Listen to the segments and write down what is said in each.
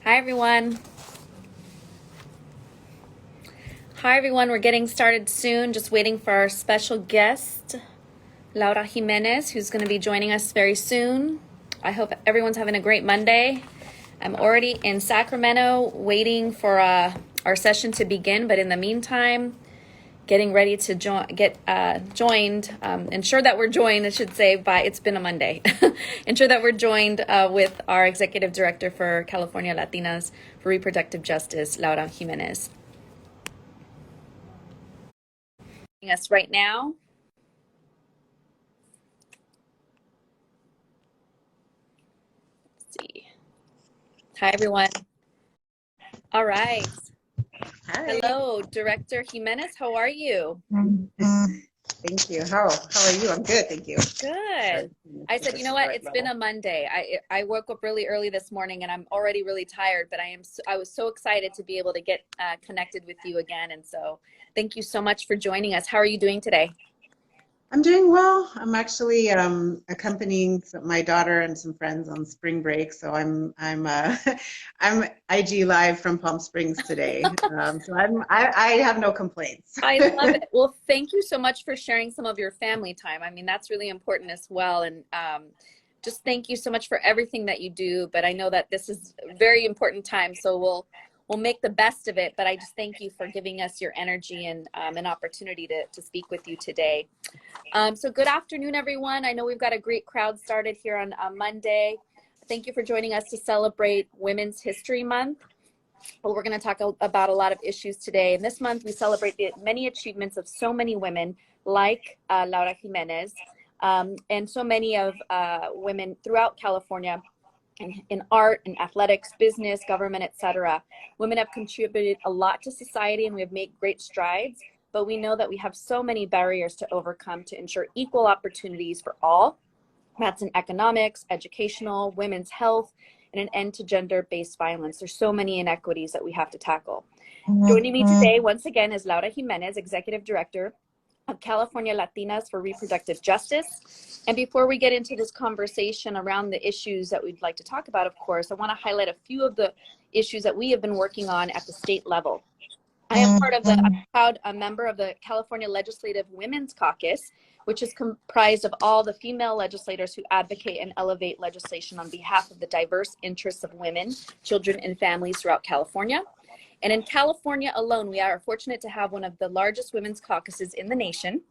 Hi, everyone. Hi, everyone. We're getting started soon. Just waiting for our special guest, Laura Jimenez, who's going to be joining us very soon. I hope everyone's having a great Monday. I'm already in Sacramento waiting for our session to begin, but in the meantime, getting ready to joined, ensure that we're joined, I should say, by, it's been a Monday, ensure that we're joined with our Executive Director for California Latinas for Reproductive Justice, Laura Jimenez. Joining us right now. Let's see. Hi, everyone. All right. Hi. Hello, Director Jimenez. How are you? Thank you. How are you? I'm good, thank you. Good. I said, you know what? It's been a Monday. I woke up really early this morning, and I'm already really tired. But I was so excited to be able to get connected with you again. And so, thank you so much for joining us. How are you doing today? I'm doing well. I'm actually accompanying my daughter and some friends on spring break, so I'm I'm IG live from Palm Springs today. So I have no complaints. I love it. Well, thank you so much for sharing some of your family time. I mean, that's really important as well. And just thank you so much for everything that you do. But I know that this is a very important time, so we'll make the best of it. But I just thank you for giving us your energy and an opportunity to speak with you today. So good afternoon, everyone. I know we've got a great crowd started here on Monday. Thank you for joining us to celebrate Women's History Month. Well, we're going to talk about a lot of issues today. And this month, we celebrate the many achievements of so many women like Laura Jimenez and so many of women throughout California in art and athletics, business, government, etc. Women have contributed a lot to society, and we have made great strides. But we know that we have so many barriers to overcome to ensure equal opportunities for all. That's in economics, educational, women's health, and an end to gender-based violence. There's so many inequities that we have to tackle. Joining me today, once again, is Laura Jimenez, Executive Director of California Latinas for Reproductive Justice. And before we get into this conversation around the issues that we'd like to talk about, of course, I want to highlight a few of the issues that we have been working on at the state level. I am proud member of the California Legislative Women's Caucus, which is comprised of all the female legislators who advocate and elevate legislation on behalf of the diverse interests of women, children, and families throughout California. And in California alone, we are fortunate to have one of the largest women's caucuses in the nation,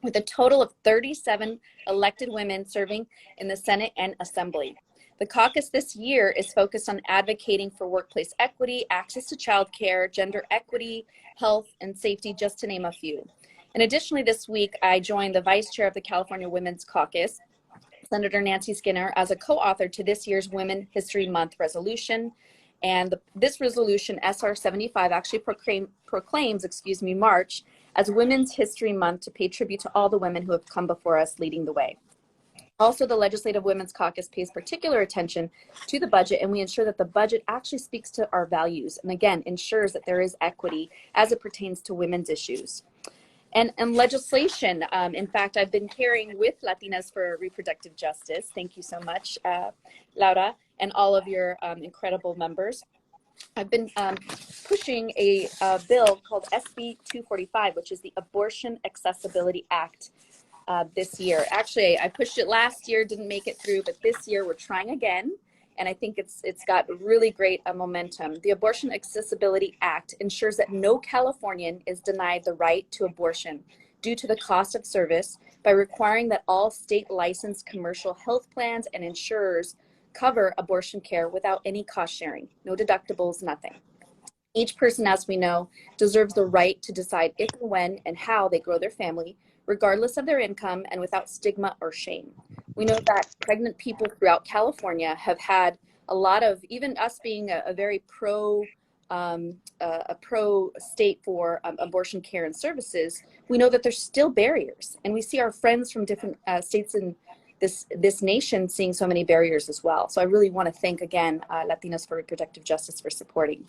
with a total of 37 elected women serving in the Senate and Assembly. The caucus this year is focused on advocating for workplace equity, access to childcare, gender equity, health, and safety, just to name a few. And additionally, this week, I joined the Vice Chair of the California Women's Caucus, Senator Nancy Skinner, as a co-author to this year's Women's History Month resolution. And this resolution, SR 75, actually proclaims March as Women's History Month to pay tribute to all the women who have come before us leading the way. Also, the Legislative Women's Caucus pays particular attention to the budget, and we ensure that the budget actually speaks to our values and, again, ensures that there is equity as it pertains to women's issues. And legislation, in fact, I've been carrying with Latinas for Reproductive Justice. Thank you so much, Laura, and all of your incredible members. I've been pushing a bill called SB 245, which is the Abortion Accessibility Act. This year. Actually, I pushed it last year, didn't make it through, but this year we're trying again, and I think it's got really great momentum. The Abortion Accessibility Act ensures that no Californian is denied the right to abortion due to the cost of service by requiring that all state licensed commercial health plans and insurers cover abortion care without any cost sharing, no deductibles, nothing. Each person, as we know, deserves the right to decide if and when and how they grow their family, regardless of their income and without stigma or shame. We know that pregnant people throughout California have had a lot of, even us being a very pro state for abortion care and services, we know that there's still barriers. And we see our friends from different states in this nation seeing so many barriers as well. So I really want to thank again Latinas for Reproductive Justice for supporting.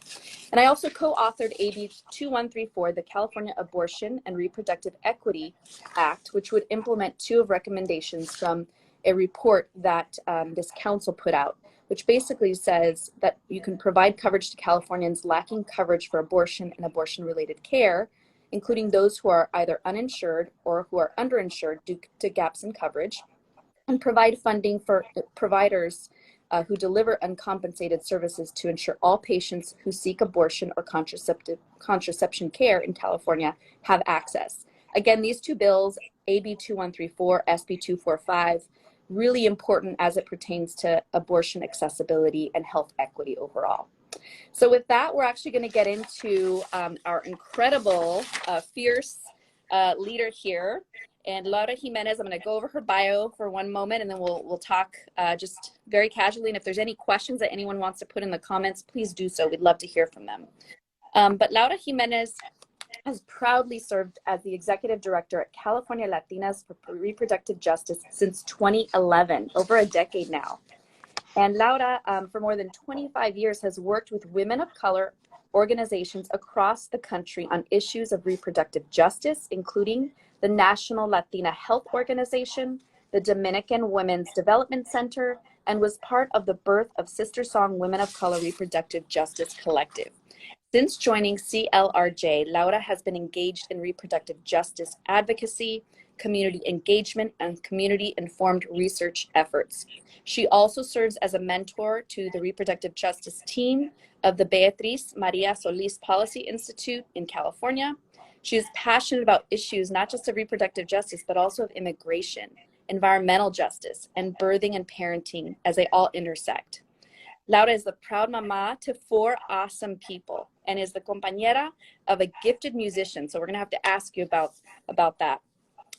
And I also co-authored AB 2134, the California Abortion and Reproductive Equity Act, which would implement two of recommendations from a report that this council put out, which basically says that you can provide coverage to Californians lacking coverage for abortion and abortion-related care, including those who are either uninsured or who are underinsured due to gaps in coverage, and provide funding for providers who deliver uncompensated services to ensure all patients who seek abortion or contraception care in California have access. Again, these two bills, AB 2134, SB 245, really important as it pertains to abortion accessibility and health equity overall. So with that, we're actually going to get into our incredible, fierce leader here. And Laura Jimenez, I'm going to go over her bio for one moment, and then we'll talk just very casually. And if there's any questions that anyone wants to put in the comments, please do so. We'd love to hear from them. But Laura Jimenez has proudly served as the executive director at California Latinas for Reproductive Justice since 2011, over a decade now. And Laura, for more than 25 years, has worked with women of color organizations across the country on issues of reproductive justice, including the National Latina Health Organization, the Dominican Women's Development Center, and was part of the birth of Sister Song Women of Color Reproductive Justice Collective. Since joining CLRJ, Laura has been engaged in reproductive justice advocacy, community engagement, and community-informed research efforts. She also serves as a mentor to the reproductive justice team of the Beatriz Maria Solis Policy Institute in California. She is passionate about issues not just of reproductive justice, but also of immigration, environmental justice, and birthing and parenting as they all intersect. Laura is the proud mama to 4 awesome people and is the compañera of a gifted musician. So we're going to have to ask you about that.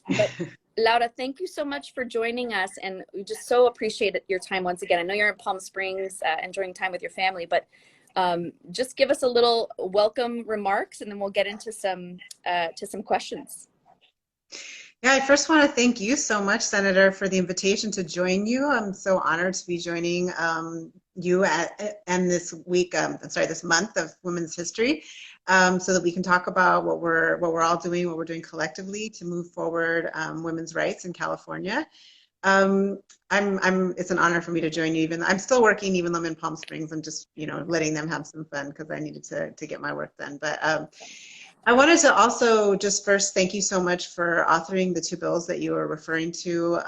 But Laura, thank you so much for joining us, and we just so appreciate your time once again. I know you're in Palm Springs enjoying time with your family, but just give us a little welcome remarks, and then we'll get into some questions. Yeah, I first want to thank you so much, Senator, for the invitation to join you. I'm so honored to be joining you and this week, this month of Women's History, so that we can talk about what we're all doing, what we're doing collectively to move forward women's rights in California. It's an honor for me to join you. I'm still working, even though I'm in Palm Springs. I'm just, letting them have some fun because I needed to get my work done. But I wanted to also just first thank you so much for authoring the 2 bills that you were referring to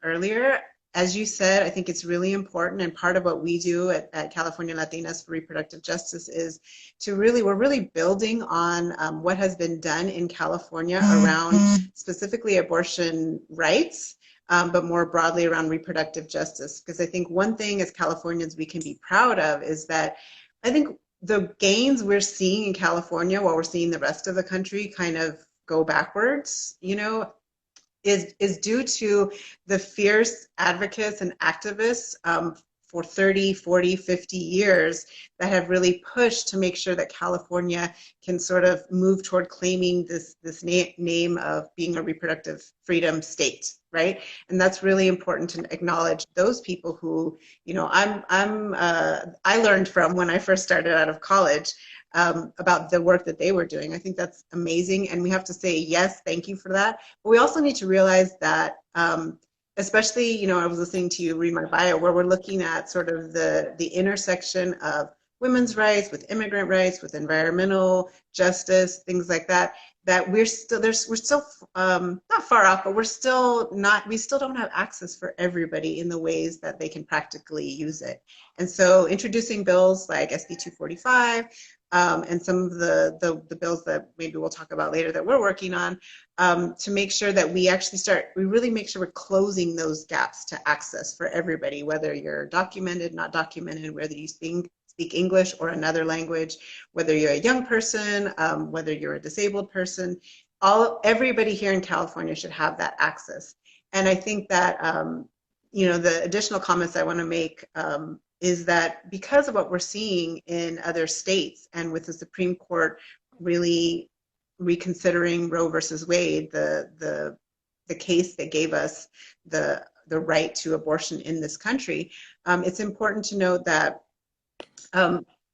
earlier. As you said, I think it's really important, and part of what we do at California Latinas for Reproductive Justice is we're really building on what has been done in California around specifically abortion rights, but more broadly around reproductive justice. Because I think one thing as Californians we can be proud of is that I think the gains we're seeing in California while we're seeing the rest of the country kind of go backwards, is due to the fierce advocates and activists for 30, 40, 50 years that have really pushed to make sure that California can sort of move toward claiming this name of being a reproductive freedom state, right? And that's really important to acknowledge those people who, I learned from when I first started out of college about the work that they were doing. I think that's amazing, and we have to say yes, thank you for that. But we also need to realize that, especially, I was listening to you read my bio, where we're looking at sort of the intersection of women's rights with immigrant rights, with environmental justice, things like that. That we're still not far off, but we still don't have access for everybody in the ways that they can practically use it. And so introducing bills like SB 245 and some of the bills that maybe we'll talk about later that we're working on, to make sure that we really make sure we're closing those gaps to access for everybody, whether you're documented, not documented, whether you speak English or another language, whether you're a young person, whether you're a disabled person, everybody here in California should have that access. And I think that, the additional comments I want to make is that because of what we're seeing in other states, and with the Supreme Court really reconsidering Roe versus Wade, the case that gave us the right to abortion in this country, it's important to note that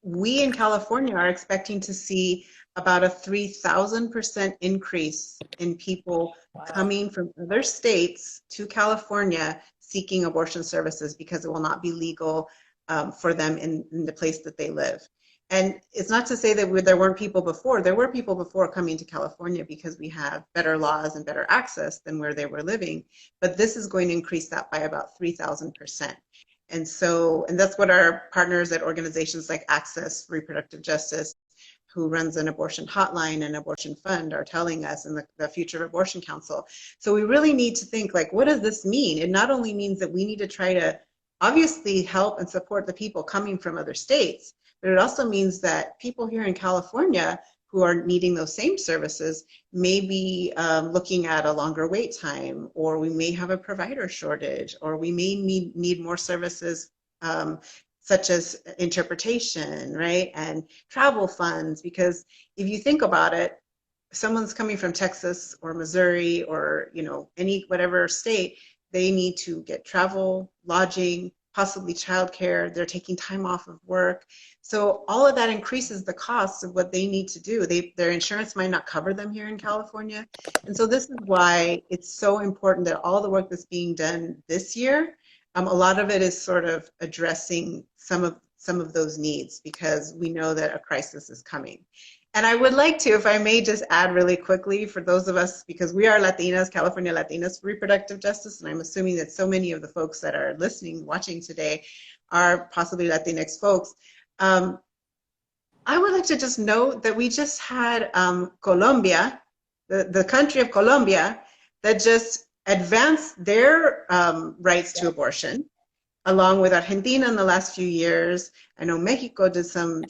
we in California are expecting to see about a 3,000% increase in people coming from other states to California seeking abortion services because it will not be legal for them in the place that they live. And it's not to say that there weren't people before. There were people before coming to California because we have better laws and better access than where they were living. But this is going to increase that by about 3,000%. And so, and that's what our partners at organizations like Access Reproductive Justice, who runs an abortion hotline and abortion fund, are telling us, in the Future of Abortion Council. So we really need to think, like, what does this mean? It not only means that we need to try to obviously help and support the people coming from other states, but it also means that people here in California who are needing those same services may be looking at a longer wait time, or we may have a provider shortage, or we may need more services such as interpretation, right, and travel funds. Because if you think about it, someone's coming from Texas or Missouri or, you know, any whatever state, they need to get travel, lodging, possibly childcare. They're taking time off of work. So all of that increases the cost of what they need to do. Their insurance might not cover them here in California. And so this is why it's so important that all the work that's being done this year, a lot of it is sort of addressing some of those needs, because we know that a crisis is coming. And I would like to, if I may just add really quickly, for those of us, because we are Latinas, California Latinas for Reproductive Justice, and I'm assuming that so many of the folks that are listening, watching today are possibly Latinx folks. I would like to just note that we just had Colombia, the country of Colombia, that just advanced their rights to abortion, along with Argentina in the last few years. I know Mexico did some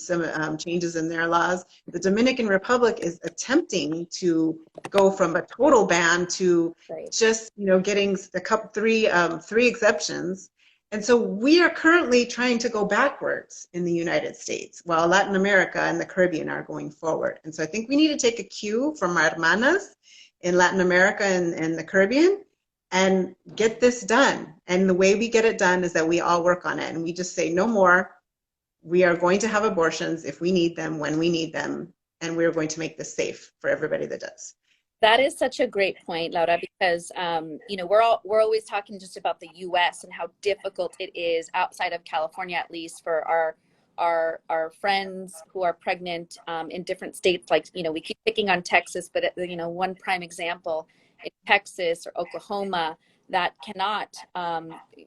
changes in their laws. The Dominican Republic is attempting to go from a total ban to just, you know, getting the three exceptions. And so we are currently trying to go backwards in the United States, while Latin America and the Caribbean are going forward. And so I think we need to take a cue from our hermanas in Latin America and the Caribbean and get this done. And the way we get it done is that we all work on it, and we just say no more. We are going to have abortions if we need them, when we need them, and we're going to make this safe for everybody that does. That is such a great point, Laura, because you know, we're always talking just about the U.S. and how difficult it is outside of California, at least, for our friends who are pregnant in different states. Like, you know, we keep picking on Texas, but you know, one prime example in Texas or Oklahoma that cannot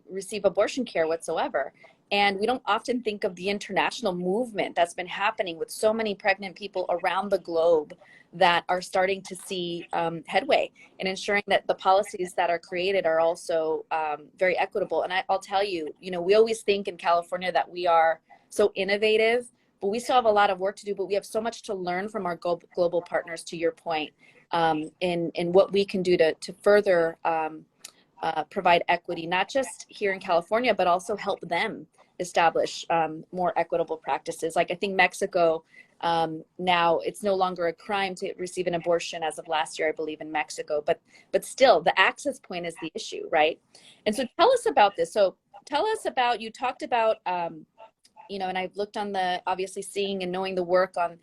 receive abortion care whatsoever. And we don't often think of the international movement that's been happening with so many pregnant people around the globe that are starting to see headway in ensuring that the policies that are created are also very equitable. And I'll tell you, you know, we always think in California that we are so innovative, but we still have a lot of work to do, but we have so much to learn from our global partners, to your point, in what we can do to further provide equity, not just here in California, but also help them establish more equitable practices. Like, I think Mexico, now it's no longer a crime to receive an abortion as of last year, I believe, in Mexico, but still the access point is the issue, right? And so tell us about this. So tell us about, you talked about, you know, and I've looked on the, obviously seeing and knowing the work on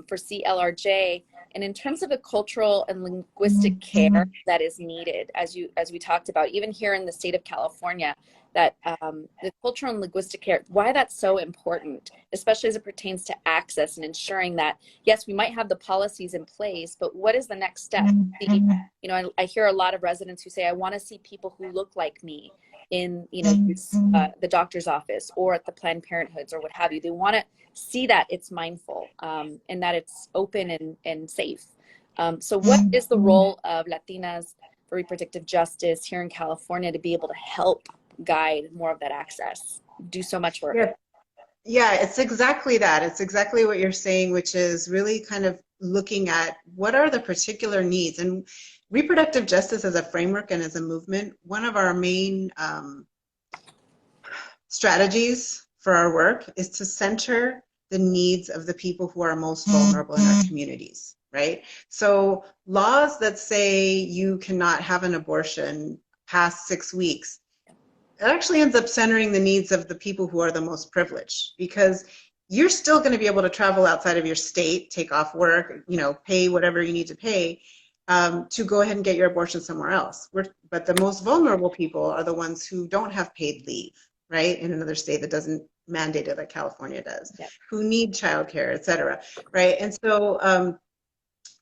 for Clrj, and in terms of the cultural and linguistic care that is needed, as we talked about, even here in the state of California, that the cultural and linguistic care, why that's so important, especially as it pertains to access and ensuring that, yes, we might have the policies in place, but what is the next step? You know, I hear a lot of residents who say, I want to see people who look like me in, you know, the doctor's office or at the Planned Parenthoods or what have you. They want to see that it's mindful and that it's open and safe. So what is the role of Latinas for Reproductive Justice here in California to be able to help guide more of that access? Do so much work. Yeah, it's exactly that. It's exactly what you're saying, which is really kind of looking at what are the particular needs. And reproductive justice as a framework and as a movement, one of our main strategies for our work is to center the needs of the people who are most vulnerable in our communities, right? So laws that say you cannot have an abortion past 6 weeks, it actually ends up centering the needs of the people who are the most privileged, because you're still going to be able to travel outside of your state, take off work, you know, pay whatever you need to pay. to go ahead and get your abortion somewhere else. But the most vulnerable people are the ones who don't have paid leave, right, in another state that doesn't mandate it like California does, Yep. who need childcare, et cetera, right? And so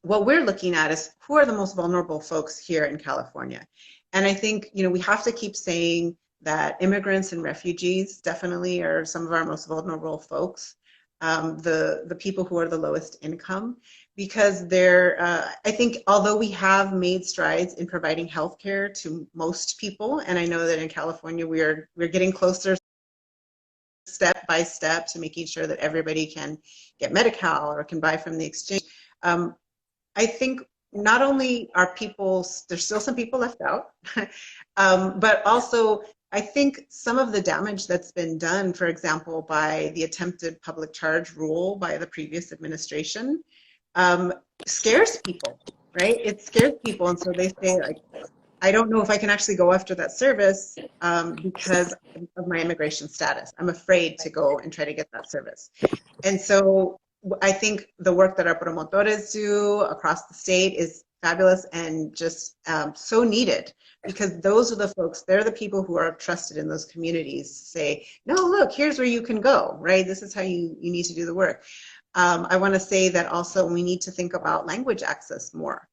what we're looking at is who are the most vulnerable folks here in California. And I think, we have to keep saying that immigrants and refugees definitely are some of our most vulnerable folks, the people who are the lowest income, because I think although we have made strides in providing health care to most people, and I know that in California we're getting closer step by step to making sure that everybody can get Medi-Cal or can buy from the exchange. I think not only are there's still some people left out, but also I think some of the damage that's been done, for example, by the attempted public charge rule by the previous administration, scares people, right? It scares people. And so they say, like, I don't know if I can actually go after that service because of my immigration status. I'm afraid to go and try to get that service. And so I think the work that our promotores do across the state is fabulous and just so needed, because those are the folks, they're the people who are trusted in those communities to say, no, look, here's where you can go, right? This is how you need to do the work. I want to say that also we need to think about language access more.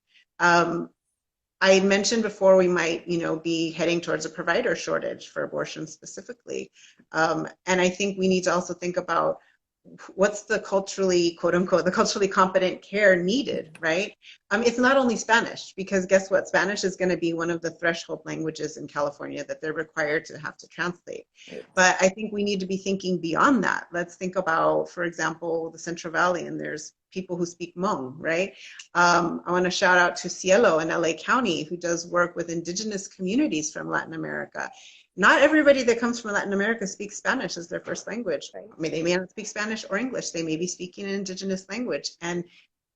I mentioned before we might, be heading towards a provider shortage for abortion specifically. And I think we need to also think about what's the culturally, quote unquote, the culturally competent care needed, right? It's not only Spanish, because guess what? Spanish is going to be one of the threshold languages in California that they're required to have to translate. But I think we need to be thinking beyond that. Let's think about, for example, the Central Valley, and there's people who speak Hmong, right? I want to shout out to Cielo in LA County, who does work with indigenous communities from Latin America. Not everybody that comes from Latin America speaks Spanish as their first language. Right. I mean, they may not speak Spanish or English. They may be speaking an indigenous language. And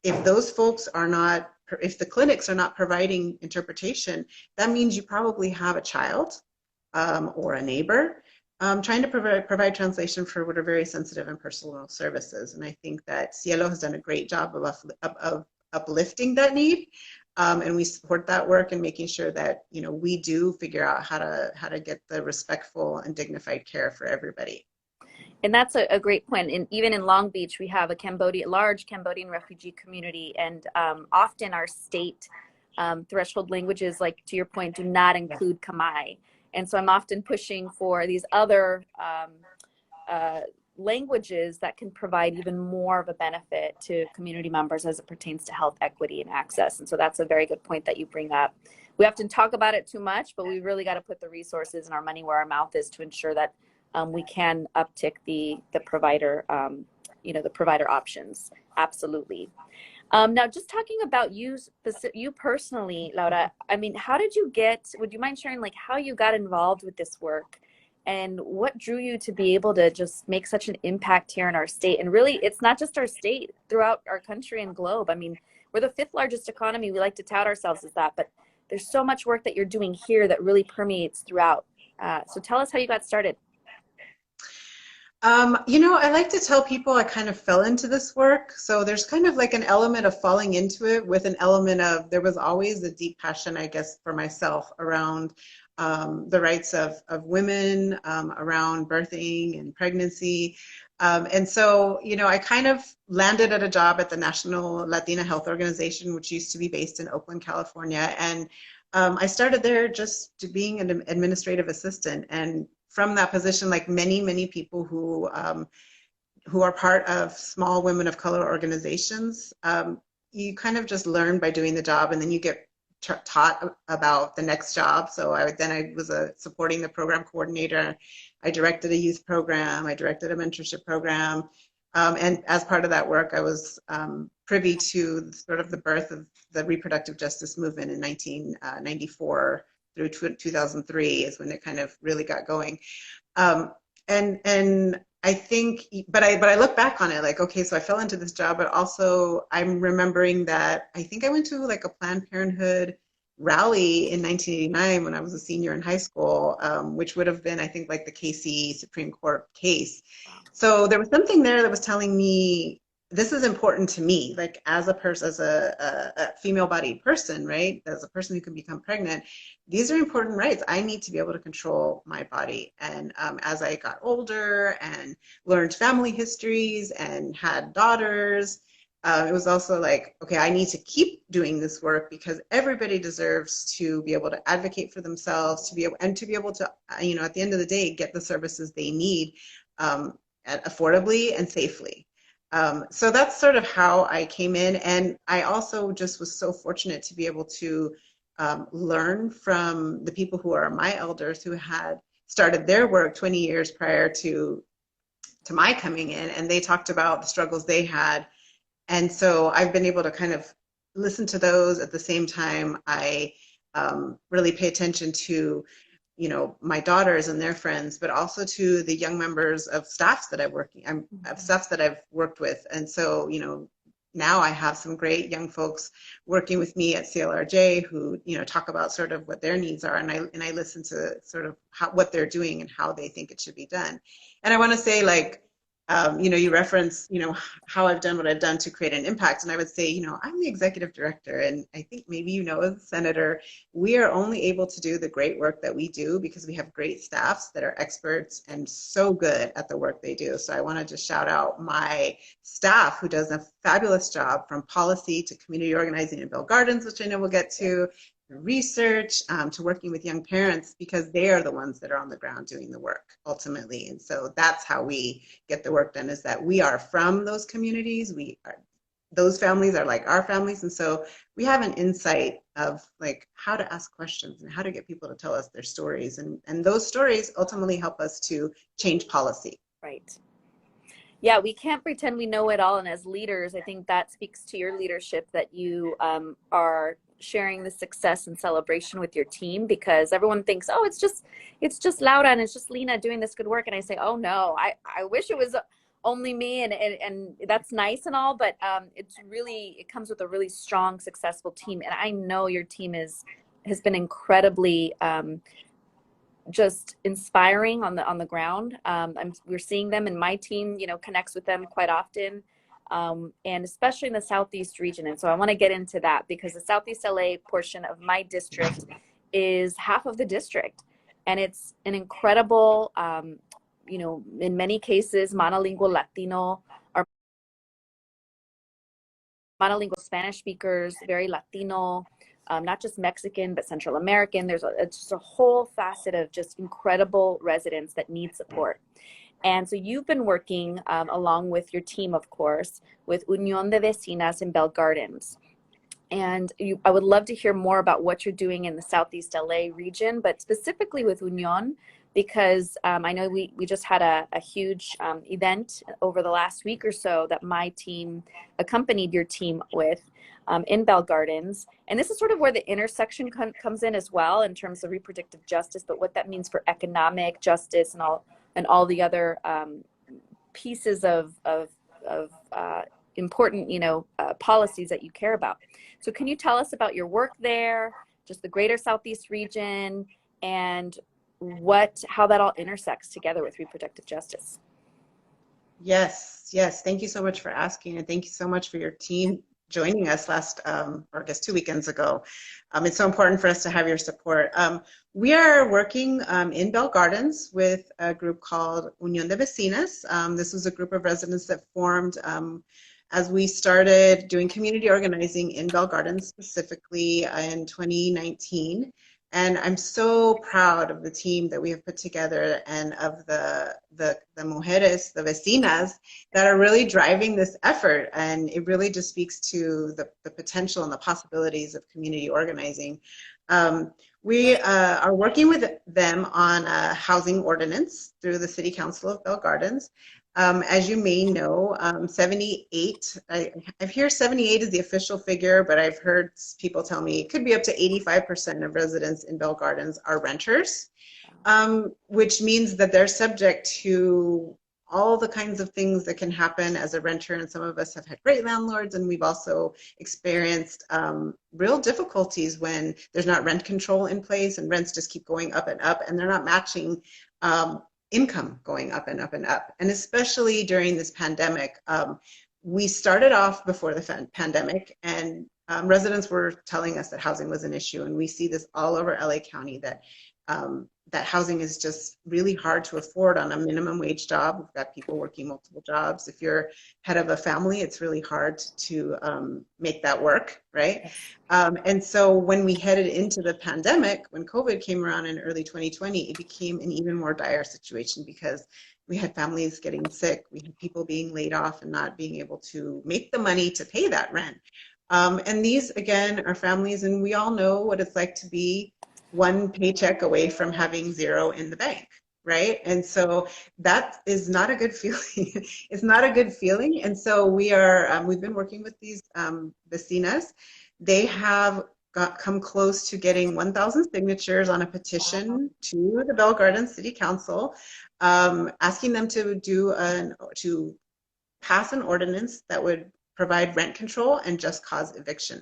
if those folks are not, if the clinics are not providing interpretation, that means you probably have a child or a neighbor trying to provide translation for what are very sensitive and personal services. And I think that Cielo has done a great job of uplifting that need. And we support that work and making sure that we do figure out how to get the respectful and dignified care for everybody. And that's a great point. And even in Long Beach, we have a large Cambodian refugee community, and often our state threshold languages, like to your point, do not include Khmer. And so I'm often pushing for these other languages that can provide even more of a benefit to community members as it pertains to health equity and access. And so that's a very good point that you bring up. We often talk about it too much, but we really got to put the resources and our money where our mouth is to ensure that we can uptick the provider, the provider options. Absolutely. Now, just talking about you personally, Laura, I mean, would you mind sharing like how you got involved with this work? And what drew you to be able to just make such an impact here in our state? And really, it's not just our state, throughout our country and globe. I mean, we're the 5th largest economy. We like to tout ourselves as that, but there's so much work that you're doing here that really permeates throughout. So tell us how you got started. I like to tell people I kind of fell into this work. So there's kind of like an element of falling into it with an element of, there was always a deep passion, I guess, for myself around the rights of women, around birthing and pregnancy. And so, I kind of landed at a job at the National Latina Health Organization, which used to be based in Oakland, California. And I started there just to being an administrative assistant. And from that position, like many, many people who are part of small women of color organizations, you kind of just learn by doing the job, and then you get taught about the next job. So I was supporting the program coordinator. I directed a youth program. I directed a mentorship program. And as part of that work, I was privy to sort of the birth of the reproductive justice movement in 1994 through 2003 is when it kind of really got going. And I think, but I look back on it like, okay, so I fell into this job, but also I'm remembering that I think I went to like a Planned Parenthood rally in 1989 when I was a senior in high school, which would have been, I think, like the Casey Supreme Court case. So there was something there that was telling me this is important to me, like as a person, as a female-bodied person, right? As a person who can become pregnant, these are important rights. I need to be able to control my body. And as I got older and learned family histories and had daughters, it was also like, okay, I need to keep doing this work because everybody deserves to be able to advocate for themselves, to be able to, at the end of the day, get the services they need affordably and safely. So that's sort of how I came in. And I also just was so fortunate to be able to learn from the people who are my elders who had started their work 20 years prior to my coming in. And they talked about the struggles they had. And so I've been able to kind of listen to those at the same time. I really pay attention to my daughters and their friends, but also to the young members of staffs that I've worked with. And so, now I have some great young folks working with me at Clrj who, talk about sort of what their needs are. And I listen to sort of what they're doing and how they think it should be done. And I want to say, like, you reference, how I've done what I've done to create an impact. And I would say, I'm the executive director. And I think maybe, as a senator, we are only able to do the great work that we do because we have great staffs that are experts and so good at the work they do. So I want to just shout out my staff who does a fabulous job, from policy to community organizing in Bell Gardens, which I know we'll get to research, to working with young parents, because they are the ones that are on the ground doing the work ultimately. And so that's how we get the work done, is that we are from those communities. Those families are like our families. And so we have an insight of like how to ask questions and how to get people to tell us their stories. And those stories ultimately help us to change policy. Right. Yeah, we can't pretend we know it all. And as leaders, I think that speaks to your leadership, that you are sharing the success and celebration with your team, because everyone thinks, oh, it's just Laura and it's just Lena doing this good work. And I say, oh no, I wish it was only me, and that's nice and all, but it comes with a really strong, successful team. And I know your team has been incredibly just inspiring on the ground. We're seeing them, and my team, connects with them quite often, and especially in the Southeast region. And so I want to get into that, because the Southeast LA portion of my district is half of the district, and it's an incredible, in many cases, monolingual Latino or monolingual Spanish speakers, very Latino. Not just Mexican, but Central American. It's just a whole facet of just incredible residents that need support. And so you've been working along with your team, of course, with Unión de Vecinas in Bell Gardens. And I would love to hear more about what you're doing in the Southeast LA region, but specifically with Unión, because I know we just had a huge event over the last week or so that my team accompanied your team with, in Bell Gardens. And this is sort of where the intersection comes in as well, in terms of reproductive justice, but what that means for economic justice and all the other pieces of important, policies that you care about. So can you tell us about your work there, just the greater Southeast region, and how that all intersects together with reproductive justice? Yes. Thank you so much for asking, and thank you so much for your team joining us last, or I guess 2 weekends ago. It's so important for us to have your support. We are working in Bell Gardens with a group called Unión de Vecinas. This was a group of residents that formed as we started doing community organizing in Bell Gardens, specifically in 2019. And I'm so proud of the team that we have put together, and of the mujeres, the vecinas, that are really driving this effort. And it really just speaks to the potential and the possibilities of community organizing. We are working with them on a housing ordinance through the City Council of Bell Gardens. As you may know, 78, I hear 78 is the official figure, but I've heard people tell me it could be up to 85% of residents in Bell Gardens are renters, which means that they're subject to all the kinds of things that can happen as a renter. And some of us have had great landlords, and we've also experienced real difficulties when there's not rent control in place, and rents just keep going up and up, and they're not matching income going up and up and up. And especially during this pandemic, we started off before the pandemic, and residents were telling us that housing was an issue, and we see this all over LA County, that housing is just really hard to afford on a minimum wage job. We've got people working multiple jobs. If you're head of a family, it's really hard to make that work, right? And so when we headed into the pandemic, when COVID came around in early 2020, it became an even more dire situation because we had families getting sick, we had people being laid off and not being able to make the money to pay that rent. And these, again, are families, and we all know what it's like to be one paycheck away from having zero in the bank, right? And so that is not a good feeling. It's not a good feeling. And so we've been working with these vecinas. They have come close to getting 1,000 signatures on a petition to the Bell Gardens City Council, asking them to pass an ordinance that would provide rent control and just cause eviction.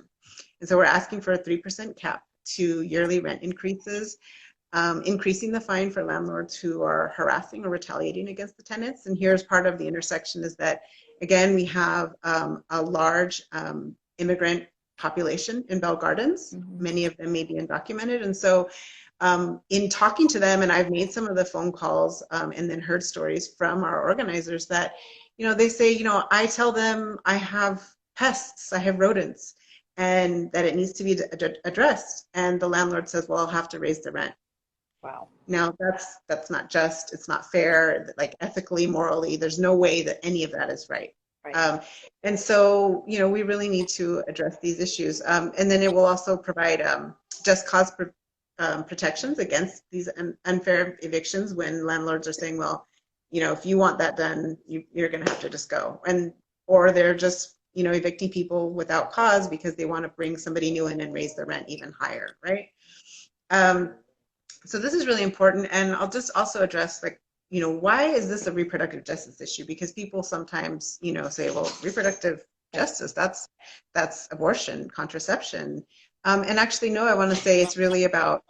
And so we're asking for a 3% cap to yearly rent increases, increasing the fine for landlords who are harassing or retaliating against the tenants. And here's part of the intersection is that, again, we have a large immigrant population in Bell Gardens. Many of them may be undocumented. And so in talking to them, and I've made some of the phone calls and then heard stories from our organizers that, they say, I tell them I have pests, I have rodents, and that it needs to be addressed. And the landlord says, well, I'll have to raise the rent. Wow. Now that's not just, it's not fair, like ethically, morally, there's no way that any of that is right. And so, we really need to address these issues. And then it will also provide just cause protections against these unfair evictions when landlords are saying, well, if you want that done, you're going to have to just go. Or they're just evicting people without cause because they want to bring somebody new in and raise the rent even higher, right? So this is really important, and I'll just also address, why is this a reproductive justice issue? Because people sometimes, say, well, reproductive justice, that's abortion, contraception, and actually, no, I want to say it's about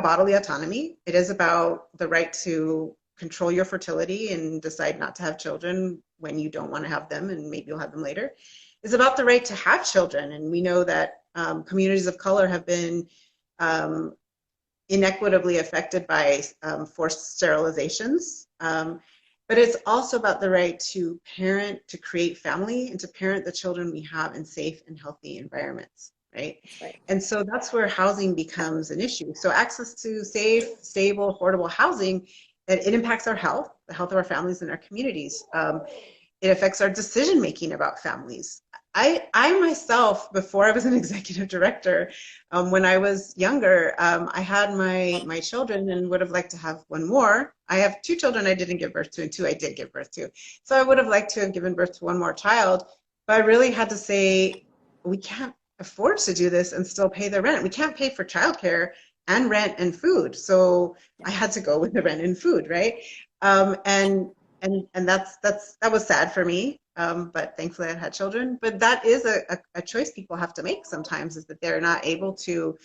bodily autonomy. It is about the right to control your fertility and decide not to have children when you don't want to have them, and maybe you'll have them later. It's about the right to have children, and we know that communities of color have been inequitably affected by forced sterilizations. But it's also about the right to parent, to create family, and to parent the children we have in safe and healthy environments, right? And so that's where housing becomes an issue. So access to safe, stable, affordable housing, it impacts our health, the health of our families and our communities. It affects our decision-making about families. I myself, before I was an executive director, when I was younger, I had my children and would have liked to have one more. I have 2 children I didn't give birth to and 2 I did give birth to. So I would have liked to have given birth to one more child, but I really had to say, we can't afford to do this and still pay the rent. We can't pay for childcare and rent and food. So I had to go with the rent and food, right? And that was sad for me. But thankfully I had children. But that is a choice people have to make sometimes, is that they're not able to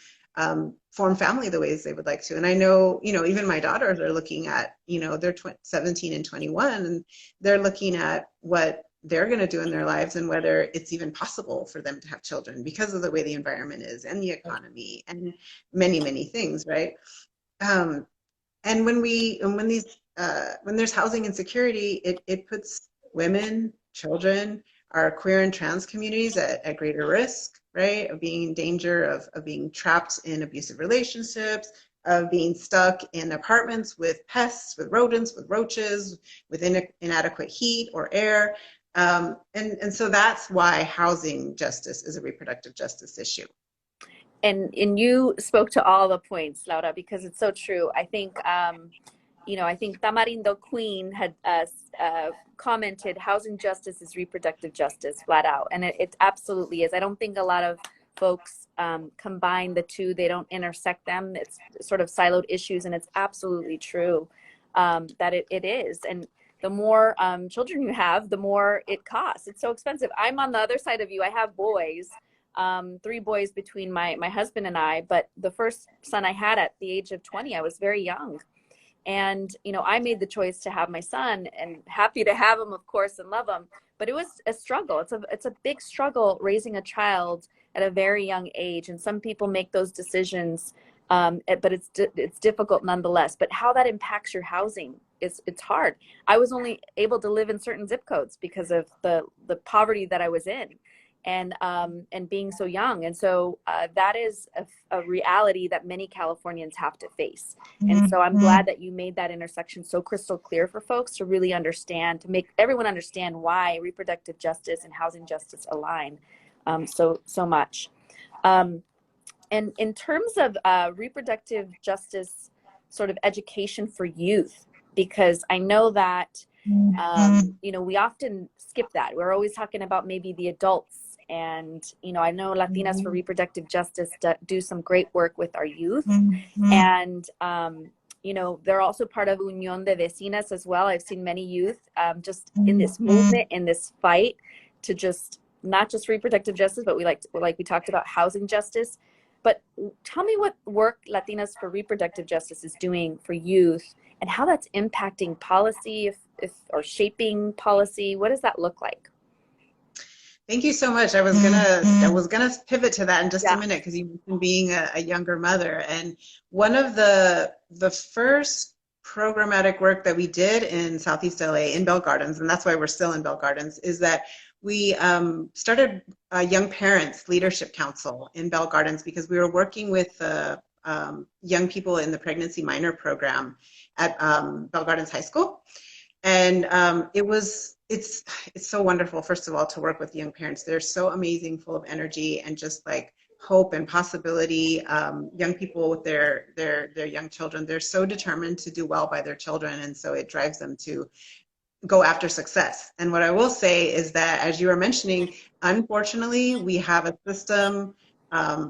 form family the ways they would like to. And I know, even my daughters are looking at, they're 17 and 21, and they're looking at what they're going to do in their lives and whether it's even possible for them to have children because of the way the environment is and the economy and many, many things, right? And when there's housing insecurity, it puts women, children, our queer and trans communities at greater risk, right? Of being in danger of being trapped in abusive relationships, of being stuck in apartments with pests, with rodents, with roaches, with inadequate heat or air. And so that's why housing justice is a reproductive justice issue. And you spoke to all the points, Laura, because it's so true. I think, I think Tamarindo Queen had commented, housing justice is reproductive justice, flat out. And it absolutely is. I don't think a lot of folks combine the two. They don't intersect them. It's sort of siloed issues, and it's absolutely true that it is. And the more children you have, the more it costs. It's so expensive. I'm on the other side of you. I have boys. 3 boys between my husband and I, but the first son I had at the age of 20, I was very young. And, you know, I made the choice to have my son, and happy to have him, of course, and love him. But it was a struggle. It's a big struggle raising a child at a very young age. And some people make those decisions, but it's difficult nonetheless. But how that impacts your housing, it's hard. I was only able to live in certain zip codes because of the poverty that I was in, and being so young. And so that is a reality that many Californians have to face. And so I'm glad that you made that intersection so crystal clear for folks to really understand, to make everyone understand why reproductive justice and housing justice align so much. And in terms of reproductive justice sort of education for youth, because I know that, you know, we often skip that. We're always talking about maybe the adults. And, you know, I know Latinas for Reproductive Justice do some great work with our youth. And, you know, they're also part of Unión de Vecinas as well. I've seen many youth just in this movement, in this fight to just, not just reproductive justice, but we talked about housing justice. But tell me what work Latinas for Reproductive Justice is doing for youth and how that's impacting policy, or shaping policy. What does that look like? Thank you so much. I was gonna pivot to that in just a minute, because you mentioned being a younger mother. And one of the first programmatic work that we did in Southeast LA in Bell Gardens, and that's why we're still in Bell Gardens, is that we started a Young Parents Leadership Council in Bell Gardens, because we were working with young people in the pregnancy minor program at Bell Gardens High School. And it's so wonderful, first of all, to work with young parents. They're so amazing, full of energy and just like hope and possibility. Young people with their young children, they're so determined to do well by their children, and so it drives them to go after success. And what I will say is that, as you were mentioning, unfortunately, we have a system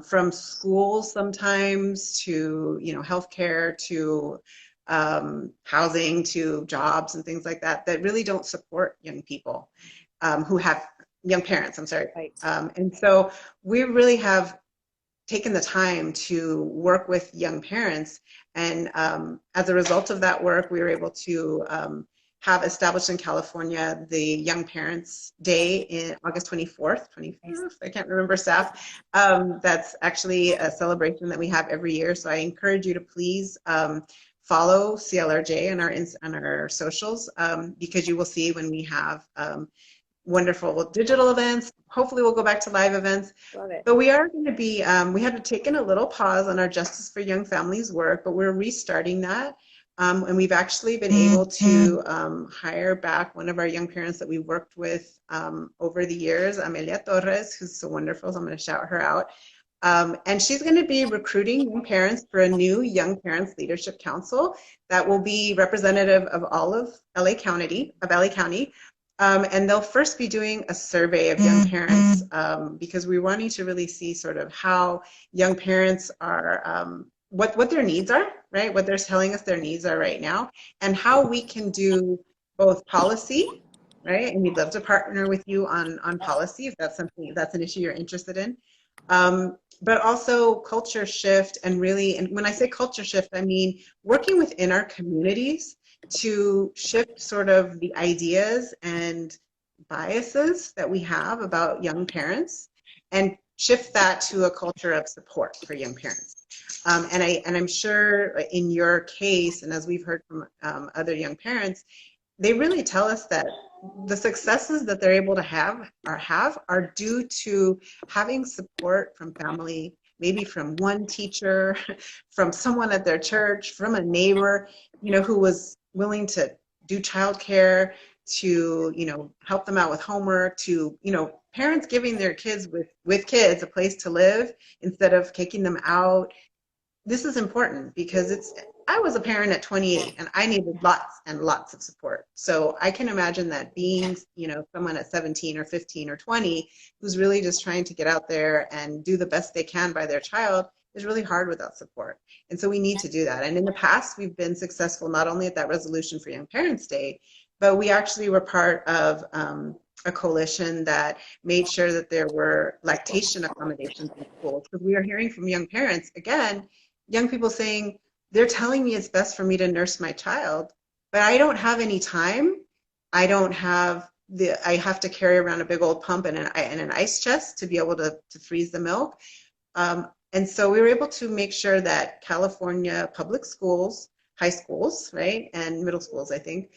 from schools sometimes to, you know, healthcare to housing to jobs and things like that, that really don't support young people who have young parents, I'm sorry. Right. And so we really have taken the time to work with young parents. And as a result of that work, we were able to have established in California the Young Parents Day in August 24th, I can't remember, staff. That's actually a celebration that we have every year. So I encourage you to please follow Clrj on our socials, because you will see when we have wonderful digital events. Hopefully we'll go back to live events. Love it. But we are going to be, we had to take in a little pause on our Justice for Young Families work, but we're restarting that. And we've actually been able to hire back one of our young parents that we worked with over the years, Amelia Torres, who's so wonderful, so I'm going to shout her out. And she's going to be recruiting young parents for a new Young Parents Leadership Council that will be representative of all of LA County. And they'll first be doing a survey of young parents, because we're wanting to really see sort of how young parents are, what their needs are, right? What they're telling us their needs are right now, and how we can do both policy, right? And we'd love to partner with you on policy if that's something, if that's an issue you're interested in. But also culture shift, and really, and when I say culture shift, I mean working within our communities to shift sort of the ideas and biases that we have about young parents, and shift that to a culture of support for young parents. And I'm sure in your case, and as we've heard from other young parents, they really tell us that the successes that they're able to have are due to having support from family, maybe from one teacher, from someone at their church, from a neighbor, you know, who was willing to do childcare, to, you know, help them out with homework, to, you know, parents giving their kids with kids a place to live instead of kicking them out. This is important because I was a parent at 28 and I needed lots and lots of support. So I can imagine that being, you know, someone at 17 or 15 or 20 who's really just trying to get out there and do the best they can by their child is really hard without support. And so we need to do that. And in the past, we've been successful not only at that resolution for Young Parents Day, but we actually were part of a coalition that made sure that there were lactation accommodations in schools. Because we are hearing from young parents, again, young people saying, they're telling me it's best for me to nurse my child, but I don't have any time. I don't have I have to carry around a big old pump and an ice chest to be able to freeze the milk. And so we were able to make sure that California public schools, high schools, right, and middle schools, I think,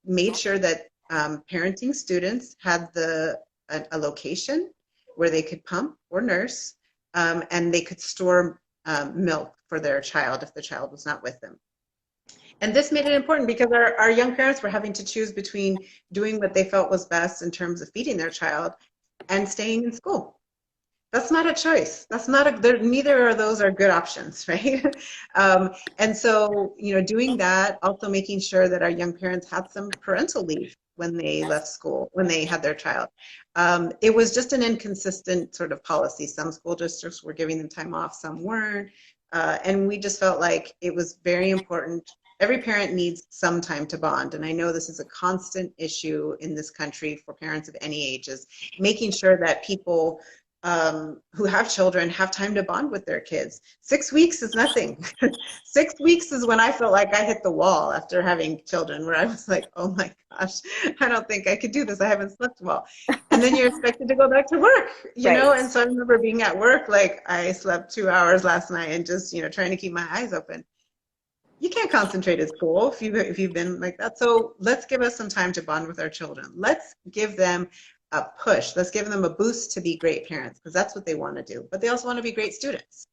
made sure that parenting students had a location where they could pump or nurse, and they could store milk for their child if the child was not with them. And this made it important because our young parents were having to choose between doing what they felt was best in terms of feeding their child and staying in school. That's not a choice. That's not neither of those are good options, right? And so, doing that, also making sure that our young parents had some parental leave when they left school, when they had their child. It was just an inconsistent sort of policy. Some school districts were giving them time off, some weren't. And we just felt like it was very important. Every parent needs some time to bond. And I know this is a constant issue in this country for parents of any ages, making sure that people who have children have time to bond with their kids. 6 weeks is nothing. 6 weeks is when I felt like I hit the wall after having children, where I was like, oh my gosh, I don't think I could do this. I haven't slept well. And then you're expected to go back to work, you know? And so I remember being at work, like I slept 2 hours last night and just, trying to keep my eyes open. You can't concentrate at school if you've been like that. So let's give us some time to bond with our children. Let's give them a push. Let's give them a boost to be great parents, because that's what they want to do. But they also want to be great students.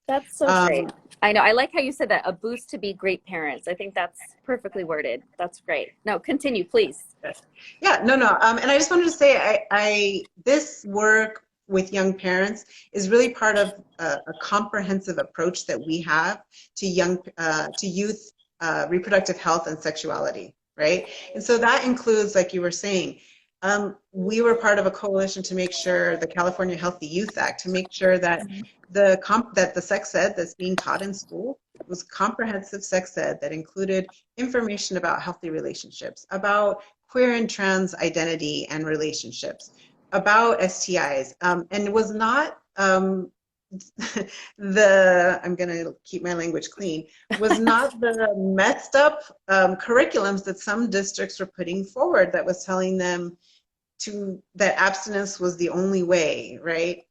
That's so great. I know. I like how you said that, a boost to be great parents. I think that's perfectly worded. That's great. No, continue, please. Yeah, no. And I just wanted to say, this work with young parents is really part of a comprehensive approach that we have to youth reproductive health and sexuality, right? And so that includes, like you were saying, we were part of a coalition to make sure, the California Healthy Youth Act, to make sure that that the sex ed that's being taught in school was comprehensive sex ed that included information about healthy relationships, about queer and trans identity and relationships, about STIs, and it was not I'm going to keep my language clean, was not the messed up curriculums that some districts were putting forward that was telling them that abstinence was the only way, right?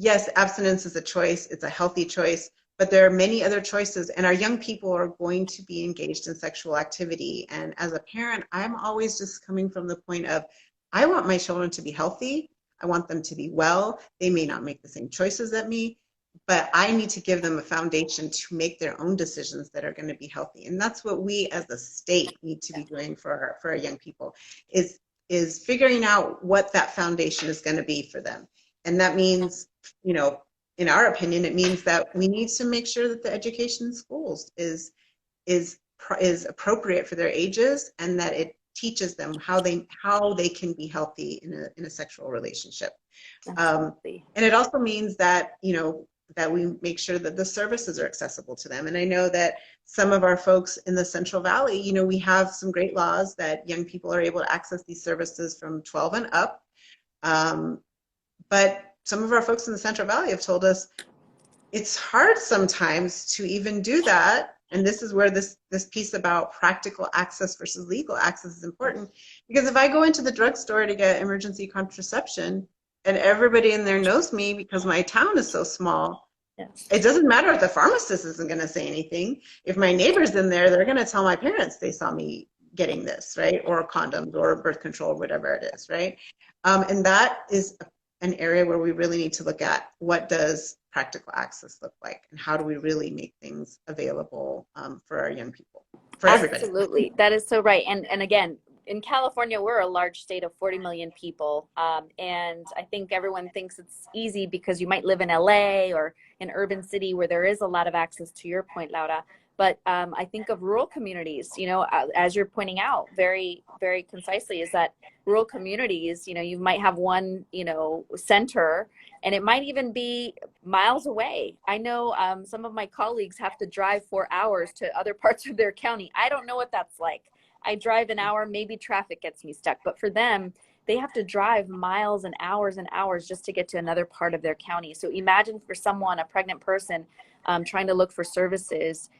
Yes, abstinence is a choice, it's a healthy choice, but there are many other choices, and our young people are going to be engaged in sexual activity. And as a parent, I'm always just coming from the point of, I want my children to be healthy. I want them to be well. They may not make the same choices as me, but I need to give them a foundation to make their own decisions that are going to be healthy. And that's what we as a state need to be doing for our young people, is figuring out what that foundation is going to be for them. And that means, in our opinion, it means that we need to make sure that the education in schools is appropriate for their ages, and that it teaches them how they can be healthy in a sexual relationship. And it also means that, that we make sure that the services are accessible to them. And I know that some of our folks in the Central Valley, we have some great laws that young people are able to access these services from 12 and up. But some of our folks in the Central Valley have told us it's hard sometimes to even do that. And this is where this piece about practical access versus legal access is important. Because if I go into the drugstore to get emergency contraception and everybody in there knows me because my town is so small, it doesn't matter if the pharmacist isn't going to say anything. If my neighbor's in there, they're going to tell my parents they saw me getting this, right? Or condoms or birth control, whatever it is, right? And that is an area where we really need to look at, what does practical access look like, and how do we really make things available for our young people, for everybody. Absolutely, that is so right. And again, in California, we're a large state of 40 million people, and I think everyone thinks it's easy because you might live in LA or an urban city where there is a lot of access, to your point, Laura. But I think of rural communities, as you're pointing out very, very concisely, is that rural communities, you might have one, center, and it might even be miles away. I know some of my colleagues have to drive 4 hours to other parts of their county. I don't know what that's like. I drive an hour, maybe traffic gets me stuck, but for them, they have to drive miles and hours just to get to another part of their county. So imagine for someone, a pregnant person, trying to look for services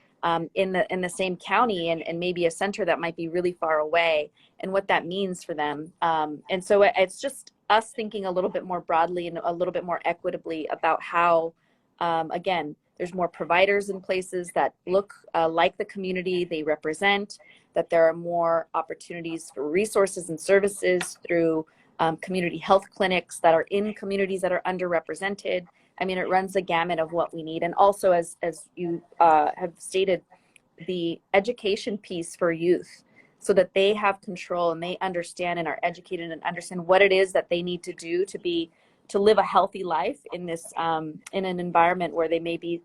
in the same county, and maybe a center that might be really far away, and what that means for them. And so it's just us thinking a little bit more broadly and a little bit more equitably about how, again, there's more providers in places that look like the community they represent, that there are more opportunities for resources and services through community health clinics that are in communities that are underrepresented. I mean, it runs the gamut of what we need. And also, as you have stated, the education piece for youth, so that they have control and they understand and are educated and understand what it is that they need to do to live a healthy life in this in an environment where they may be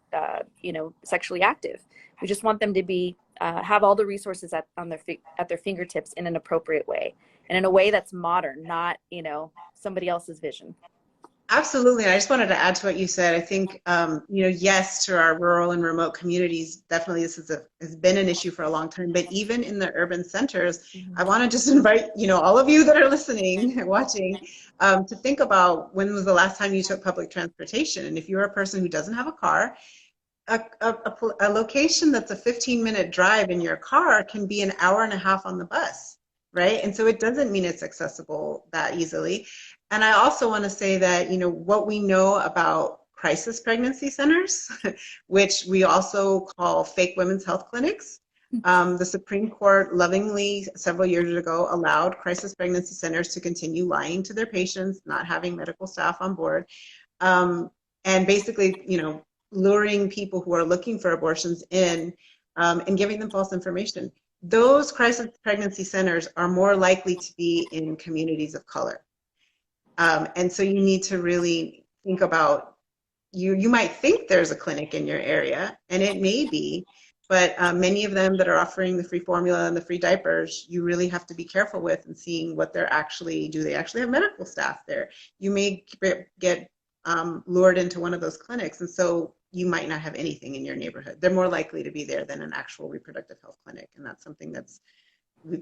sexually active. We just want them to be have all the resources at their fingertips in an appropriate way, and in a way that's modern, not somebody else's vision. Absolutely. And I just wanted to add to what you said. I think, yes, to our rural and remote communities, definitely this has been an issue for a long time. But even in the urban centers, I want to just invite, all of you that are listening and watching to think about, when was the last time you took public transportation? And if you're a person who doesn't have a car, a location that's a 15-minute drive in your car can be an hour and a half on the bus, right? And so it doesn't mean it's accessible that easily. And I also want to say that, what we know about crisis pregnancy centers, which we also call fake women's health clinics, the Supreme Court lovingly several years ago allowed crisis pregnancy centers to continue lying to their patients, not having medical staff on board, and basically, luring people who are looking for abortions in and giving them false information. Those crisis pregnancy centers are more likely to be in communities of color. And so you need to really think about, you might think there's a clinic in your area, and it may be, but many of them that are offering the free formula and the free diapers, you really have to be careful with and seeing what they're actually, do they actually have medical staff there? You may get lured into one of those clinics, and so you might not have anything in your neighborhood. They're more likely to be there than an actual reproductive health clinic, and that's something that's,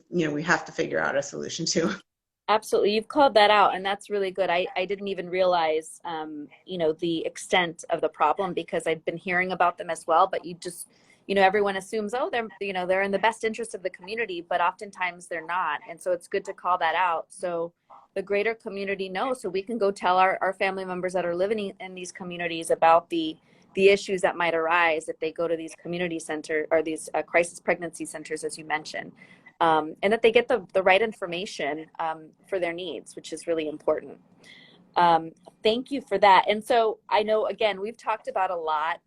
we have to figure out a solution to. Absolutely. You've called that out, and that's really good. I didn't even realize, the extent of the problem, because I've been hearing about them as well, but you just, everyone assumes, oh, they're in the best interest of the community, but oftentimes they're not. And so it's good to call that out, so the greater community knows, so we can go tell our family members that are living in these communities about the issues that might arise if they go to these community center or these crisis pregnancy centers, as you mentioned. And that they get the right information for their needs, which is really important. Thank you for that. And so I know, again, we've talked about a lot,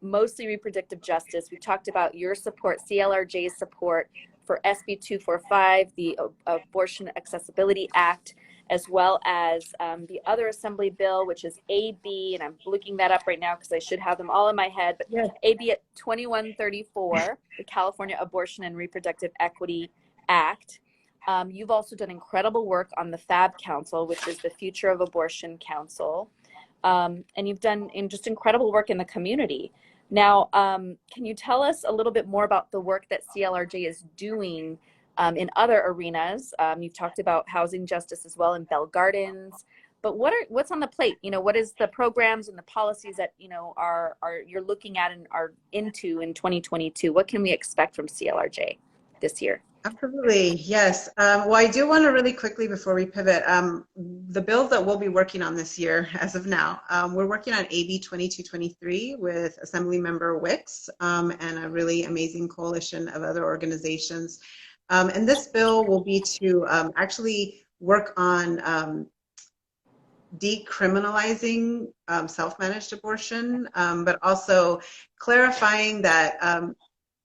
mostly reproductive justice. We've talked about your support, CLRJ's support for SB 245, the Abortion Accessibility Act, as well as the other assembly bill, which is AB, and I'm looking that up right now because I should have them all in my head, but yes. AB 2134, the California Abortion and Reproductive Equity Act. You've also done incredible work on the FAB Council, which is the Future of Abortion Council, and you've done just incredible work in the community. Now, can you tell us a little bit more about the work that CLRJ is doing in other arenas? You've talked about housing justice as well in Bell Gardens, but what's on the plate? What is the programs and the policies that are you're looking at and are into in 2022? What can we expect from CLRJ this year? Absolutely, yes. Well, I do want to really quickly, before we pivot, the bills that we'll be working on this year, as of now, we're working on AB 2223 with Assemblymember Wicks and a really amazing coalition of other organizations. And this bill will be to actually work on decriminalizing self-managed abortion, but also clarifying that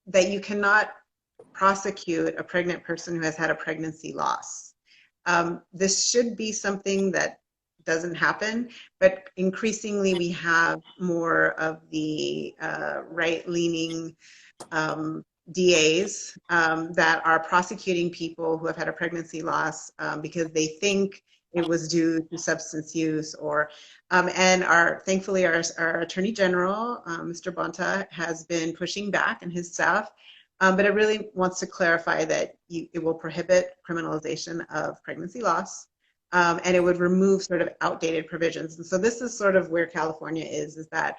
that you cannot prosecute a pregnant person who has had a pregnancy loss. This should be something that doesn't happen, but increasingly we have more of the right-leaning DAs that are prosecuting people who have had a pregnancy loss because they think it was due to substance use, or and thankfully our Attorney General, Mr. Bonta, has been pushing back, and his staff, but it really wants to clarify that it will prohibit criminalization of pregnancy loss, and it would remove sort of outdated provisions. And so this is sort of where California is that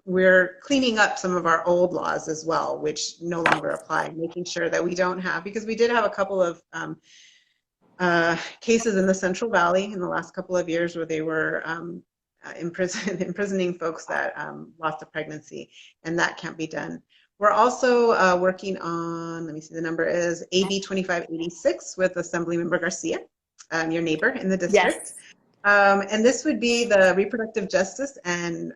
we're cleaning up some of our old laws as well, which no longer apply, making sure that we don't have, because we did have a couple of cases in the Central Valley in the last couple of years where they were imprisoning folks that lost a pregnancy, and that can't be done. We're also working on, let me see, the number is AB 2586 with Assemblymember Garcia, your neighbor in the district. Yes. And this would be the Reproductive Justice and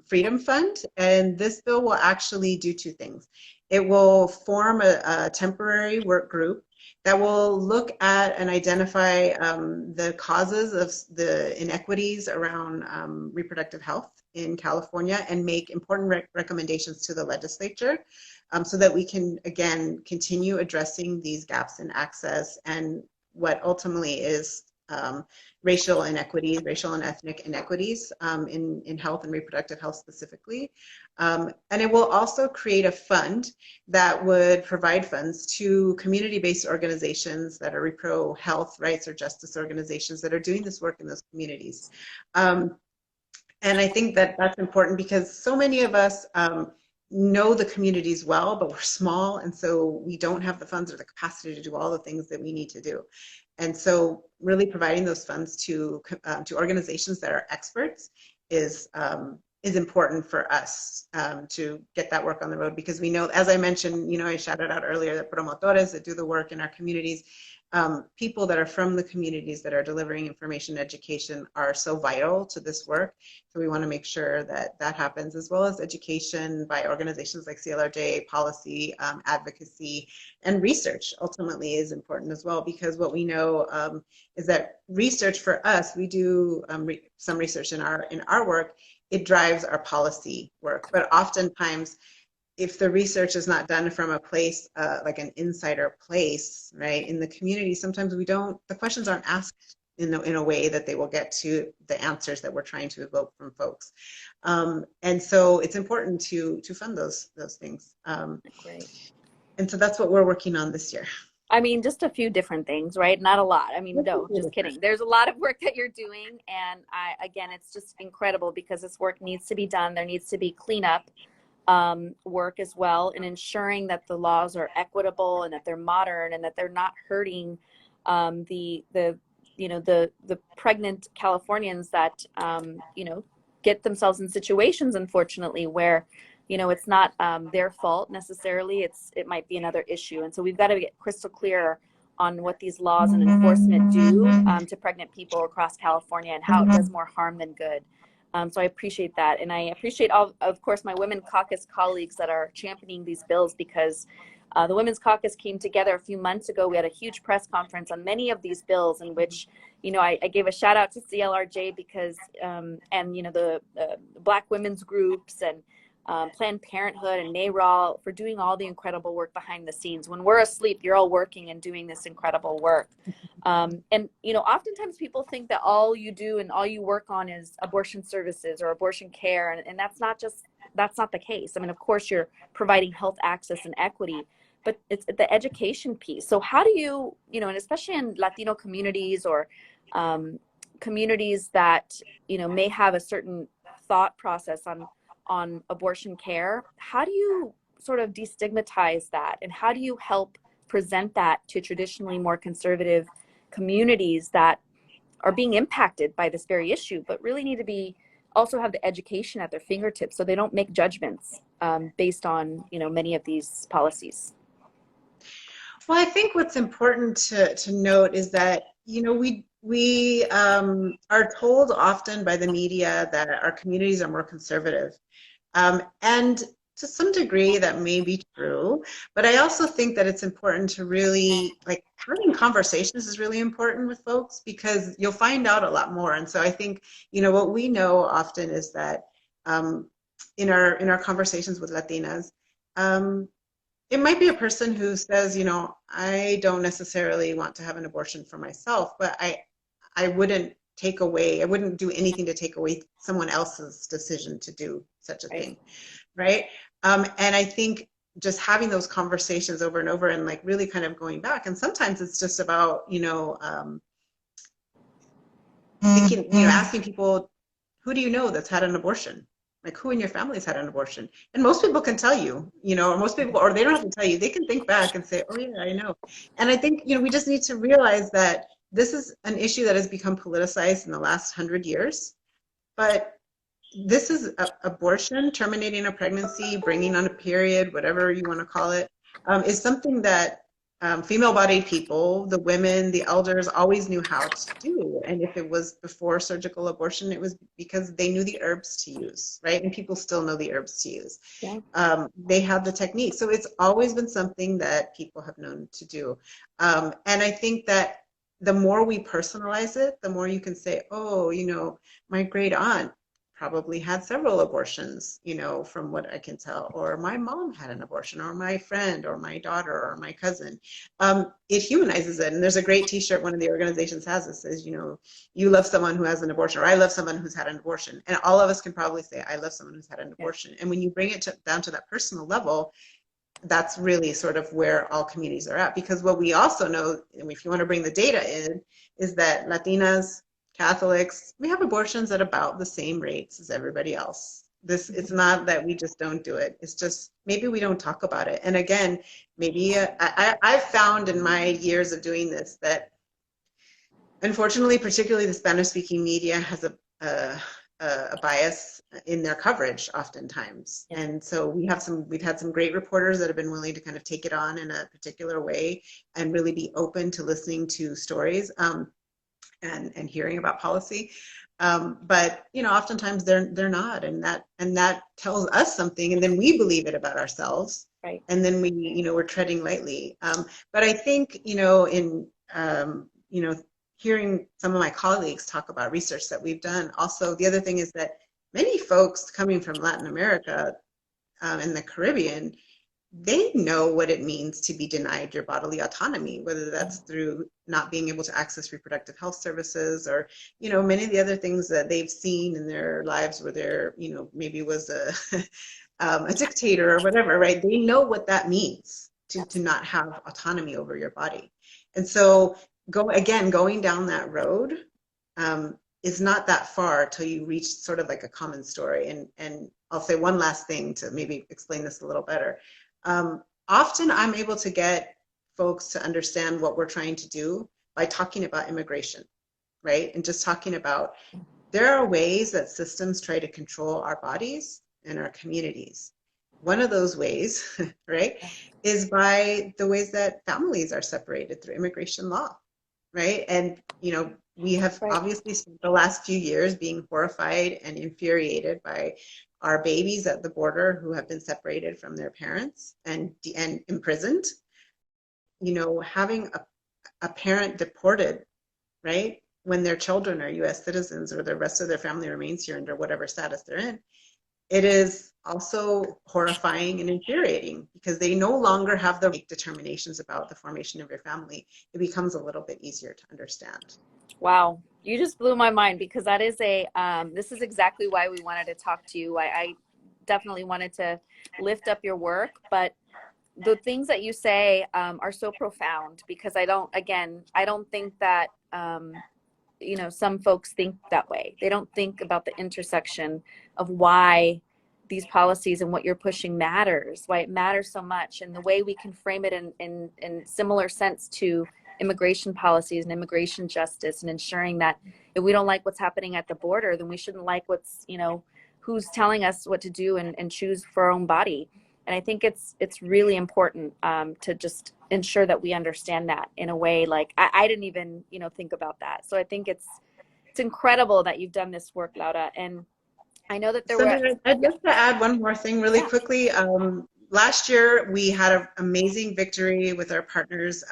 Freedom Fund. And this bill will actually do two things. It will form a temporary work group that will look at and identify the causes of the inequities around reproductive health in California and make important recommendations to the legislature so that we can, again, continue addressing these gaps in access and what ultimately is racial inequities, racial and ethnic inequities in health and reproductive health specifically. And it will also create a fund that would provide funds to community-based organizations that are repro health, rights, or justice organizations that are doing this work in those communities. And I think that that's important because so many of us know the communities well, but we're small, and so we don't have the funds or the capacity to do all the things that we need to do. And so really providing those funds to organizations that are experts is important for us to get that work on the road, because we know, as I mentioned, you know, I shouted out earlier that promotores that do the work in our communities, people that are from the communities that are delivering information and education are so vital to this work. So we want to make sure that that happens, as well as education by organizations like Clrj, policy, advocacy, and research ultimately is important as well, because what we know is that research for us, we do some research in our work, it drives our policy work. But oftentimes, if the research is not done from a place like an insider place, right, in the community, sometimes the questions aren't asked in a way that they will get to the answers that we're trying to evoke from folks. And so it's important to fund those things. Great. And so that's what we're working on this year. I mean, just a few different things, right? Not a lot. I mean, no, just kidding. There's a lot of work that you're doing. And again, it's just incredible because this work needs to be done. There needs to be cleanup work as well, and ensuring that the laws are equitable and that they're modern and that they're not hurting the pregnant Californians that get themselves in situations, unfortunately, where it's not their fault necessarily. It might be another issue, and so we've got to get crystal clear on what these laws and enforcement do to pregnant people across California and how it does more harm than good. So I appreciate that. And I appreciate all, of course, my Women Caucus colleagues that are championing these bills, because the Women's Caucus came together a few months ago. We had a huge press conference on many of these bills in which, I gave a shout out to Clrj because, and, the Black women's groups and Planned Parenthood and NARAL for doing all the incredible work behind the scenes. When we're asleep, you're all working and doing this incredible work. And, oftentimes people think that all you do and all you work on is abortion services or abortion care. And that's not the case. I mean, of course, you're providing health access and equity, but it's the education piece. So how do you, and especially in Latino communities or communities that, may have a certain thought process on abortion care, how do you sort of destigmatize that? And how do you help present that to traditionally more conservative communities that are being impacted by this very issue, but really need to also have the education at their fingertips so they don't make judgments based on, many of these policies? Well, I think what's important to note is that, we are told often by the media that our communities are more conservative. And to some degree that may be true, but I also think that it's important to really, having conversations is really important with folks, because you'll find out a lot more. And so I think, what we know often is that in our conversations with Latinas, it might be a person who says, I don't necessarily want to have an abortion for myself, but I wouldn't do anything to take away someone else's decision to do such a thing, right? And I think just having those conversations over and over and really kind of going back, and sometimes it's just about, thinking, asking people, who do you know that's had an abortion, Like, who in your family has had an abortion? And most people can tell you, or most people, or they don't have to tell you. They can think back and say, oh yeah, I know. And I think, we just need to realize that this is an issue that has become politicized in the last 100 years. But this is abortion, terminating a pregnancy, bringing on a period, whatever you want to call it, is something that female-bodied people, the women, the elders, always knew how to do. And if it was before surgical abortion, it was because they knew the herbs to use, right? And people still know the herbs to use. Yeah. They have the technique. So it's always been something that people have known to do. And I think that the more we personalize it, the more you can say, oh, my great aunt probably had several abortions, from what I can tell, or my mom had an abortion, or my friend, or my daughter, or my cousin. It humanizes it. And there's a great t-shirt one of the organizations has that says, you love someone who has an abortion, or I love someone who's had an abortion. And all of us can probably say, I love someone who's had an abortion. And when you bring it down to that personal level, that's really sort of where all communities are at. Because what we also know, and if you want to bring the data in, is that Latinas, Catholics, we have abortions at about the same rates as everybody else. It's not that we just don't do it. It's just maybe we don't talk about it. And again, maybe I've found in my years of doing this that, unfortunately, particularly the Spanish-speaking media has a bias in their coverage oftentimes. Yeah. And so we've had some great reporters that have been willing to kind of take it on in a particular way and really be open to listening to stories. And hearing about policy, but oftentimes they're not, and that tells us something, and then we believe it about ourselves, right? And then we're treading lightly. But I think hearing some of my colleagues talk about research that we've done. Also, the other thing is that many folks coming from Latin America and the Caribbean, they know what it means to be denied your bodily autonomy, whether that's through not being able to access reproductive health services, or many of the other things that they've seen in their lives where there maybe was a dictator or whatever, right? They know what that means to not have autonomy over your body. And so going down that road is not that far till you reach sort of like a common story. And I'll say one last thing to maybe explain this a little better. Often I'm able to get folks to understand what we're trying to do by talking about immigration, right? And just talking about there are ways that systems try to control our bodies and our communities. One of those ways, right, is by the ways that families are separated through immigration law, right? And, we have obviously spent the last few years being horrified and infuriated by our babies at the border who have been separated from their parents and imprisoned. Having a parent deported, right, when their children are U.S. citizens or the rest of their family remains here under whatever status they're in, it is also horrifying and infuriating because they no longer have the right determinations about the formation of your family. It becomes a little bit easier to understand. Wow, you just blew my mind, because that is this is exactly why we wanted to talk to you. I definitely wanted to lift up your work, but the things that you say are so profound, because I don't think that, some folks think that way. They don't think about the intersection of why these policies and what you're pushing matters, why it matters so much, and the way we can frame it in similar sense to immigration policies and immigration justice, and ensuring that if we don't like what's happening at the border, then we shouldn't like who's telling us what to do and choose for our own body. And I think it's really important to just ensure that we understand that in a way, like I didn't even think about that. So I think it's incredible that you've done this work, Laura. And I know that I'd like to add one more thing really quickly. Last year, we had an amazing victory with our partners.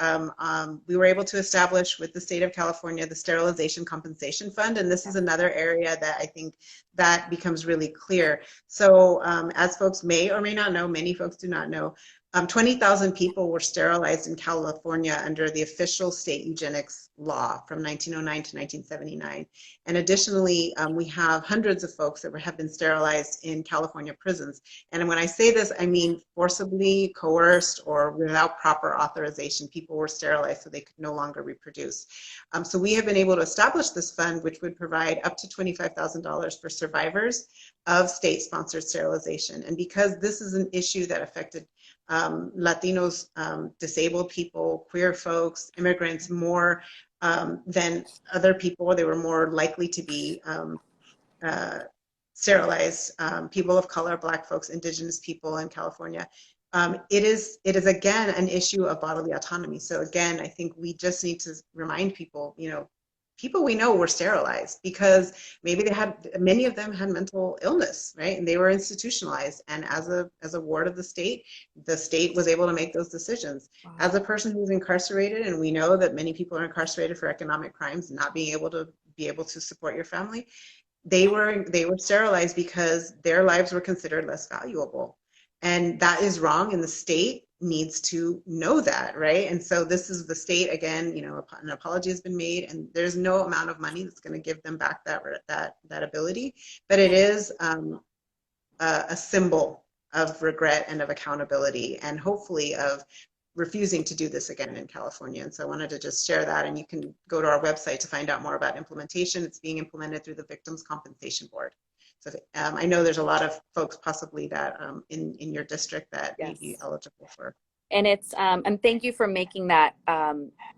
We were able to establish with the state of California the Sterilization Compensation Fund, and this is another area that I think that becomes really clear. So as folks may or may not know, many folks do not know, 20,000 people were sterilized in California under the official state eugenics law from 1909 to 1979. And additionally, we have hundreds of folks that have been sterilized in California prisons. And when I say this, I mean forcibly coerced or without proper authorization. People were sterilized so they could no longer reproduce. So we have been able to establish this fund, which would provide up to $25,000 for survivors of state-sponsored sterilization. And because this is an issue that affected Latinos, disabled people, queer folks, immigrants more than other people, they were more likely to be sterilized, people of color, Black folks, indigenous people in California. It is again an issue of bodily autonomy. So again, I think we just need to remind people, people we know were sterilized because maybe many of them had mental illness, right? And they were institutionalized. And as a ward of the state was able to make those decisions. Wow. As a person who's incarcerated, and we know that many people are incarcerated for economic crimes, not being able to support your family, they were sterilized because their lives were considered less valuable. And that is wrong, and the state needs to know that, right? And so this is the state, again, an apology has been made, and there's no amount of money that's going to give them back that ability, but it is a symbol of regret and of accountability, and hopefully of refusing to do this again in California. And so I wanted to just share that, and you can go to our website to find out more about implementation. It's being implemented through the Victims Compensation Board. So I know there's a lot of folks possibly that in your district that may be eligible for. And it's and thank you for making that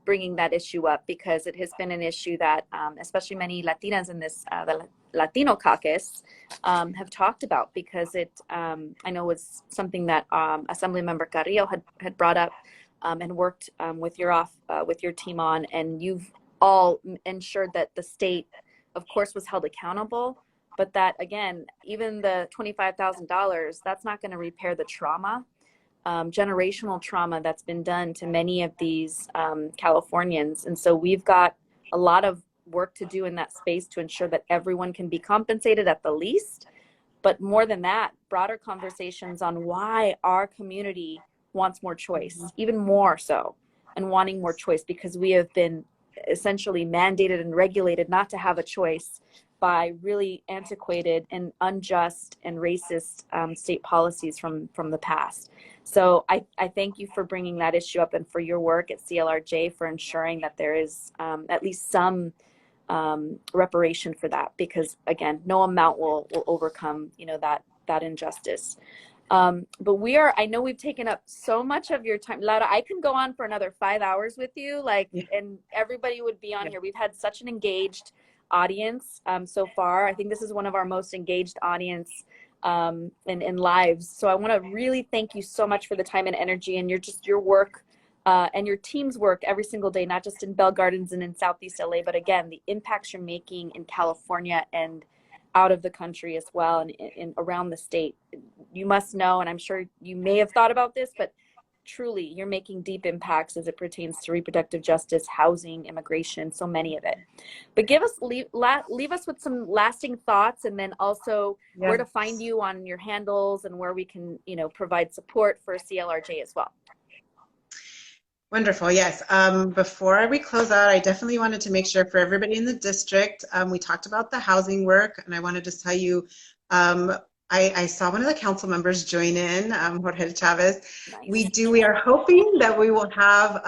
bringing that issue up, because it has been an issue that especially many Latinas in this the Latino caucus have talked about, because it I know was something that Assemblymember Carrillo had brought up and worked with your team on, and you've all ensured that the state, of course, was held accountable. But that, again, even the $25,000, that's not going to repair the trauma, generational trauma that's been done to many of these Californians. And so we've got a lot of work to do in that space to ensure that everyone can be compensated at the least. But more than that, broader conversations on why our community wants more choice, even more so, and wanting more choice, because we have been essentially mandated and regulated not to have a choice by really antiquated and unjust and racist state policies from the past. So I thank you for bringing that issue up, and for your work at CLRJ for ensuring that there is at least some reparation for that, because again, no amount will overcome that injustice. But I know we've taken up so much of your time. Laura, I can go on for another 5 hours with you, and everybody would be on here. We've had such an engaged audience so far. I think this is one of our most engaged audience in lives. So I want to really thank you so much for the time and energy, and your work and your team's work every single day, not just in Bell Gardens and in Southeast LA, but again, the impacts you're making in California and out of the country as well, and around the state. You must know, and I'm sure you may have thought about this, but truly, you're making deep impacts as it pertains to reproductive justice, housing, immigration, so many of it. But leave us with some lasting thoughts, and then also where to find you on your handles, and where we can, provide support for CLRJ as well. Wonderful. Yes. Before we close out, I definitely wanted to make sure for everybody in the district, we talked about the housing work, and I want to just tell you, I saw one of the council members join in, Jorge Chavez. Nice. We are hoping that we will have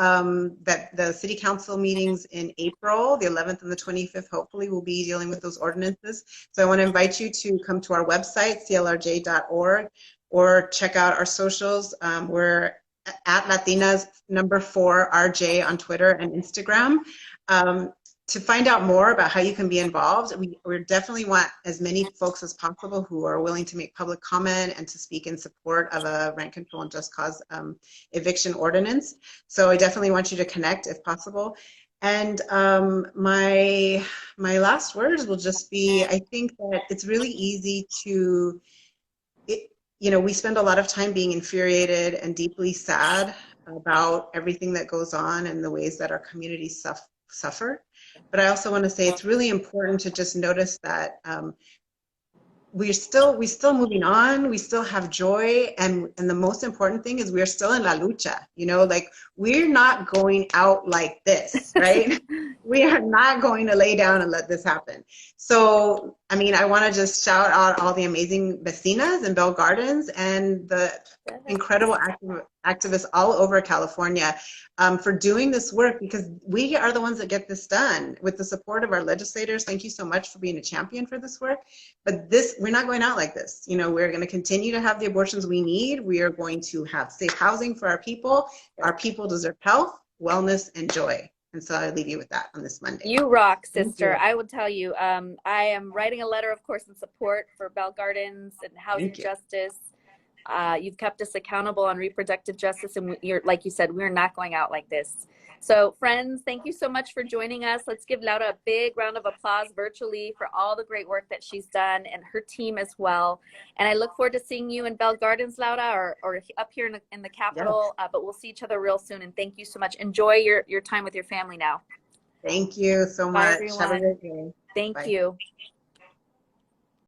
that the city council meetings in April, the 11th and the 25th, hopefully we'll be dealing with those ordinances. So I want to invite you to come to our website, clrj.org, or check out our socials. We're at Latinas #4 RJ on Twitter and Instagram. To find out more about how you can be involved, we definitely want as many folks as possible who are willing to make public comment and to speak in support of a rent control and just cause eviction ordinance. So I definitely want you to connect if possible. And my last words will just be, I think that it's really easy to, we spend a lot of time being infuriated and deeply sad about everything that goes on and the ways that our communities suffer. But I also want to say it's really important to just notice that we're still moving on. We still have joy, and the most important thing is we're still in la lucha. You know, like we're not going out like this, right? We are not going to lay down and let this happen. So, I mean, I want to just shout out all the amazing vecinas in Bell Gardens and the incredible activists all over California for doing this work, because we are the ones that get this done with the support of our legislators. Thank you so much for being a champion for this work. But we're not going out like this. You know, we're going to continue to have the abortions we need. We are going to have safe housing for our people. Our people deserve health, wellness, and joy. And so I leave you with that on this Monday. You rock, sister. I will tell you, I am writing a letter, of course, in support for Bell Gardens and housing justice. You've kept us accountable on reproductive justice, and you're, like you said, we're not going out like this. So friends, thank you so much for joining us. Let's give Laura a big round of applause virtually for all the great work that she's done, and her team as well. And I look forward to seeing you in Bell Gardens, Laura, or up here in the Capitol. Yes. But we'll see each other real soon. And thank you so much. Enjoy your time with your family now. Thank you so much. Bye, everyone. Have a great day. Thank Bye. you.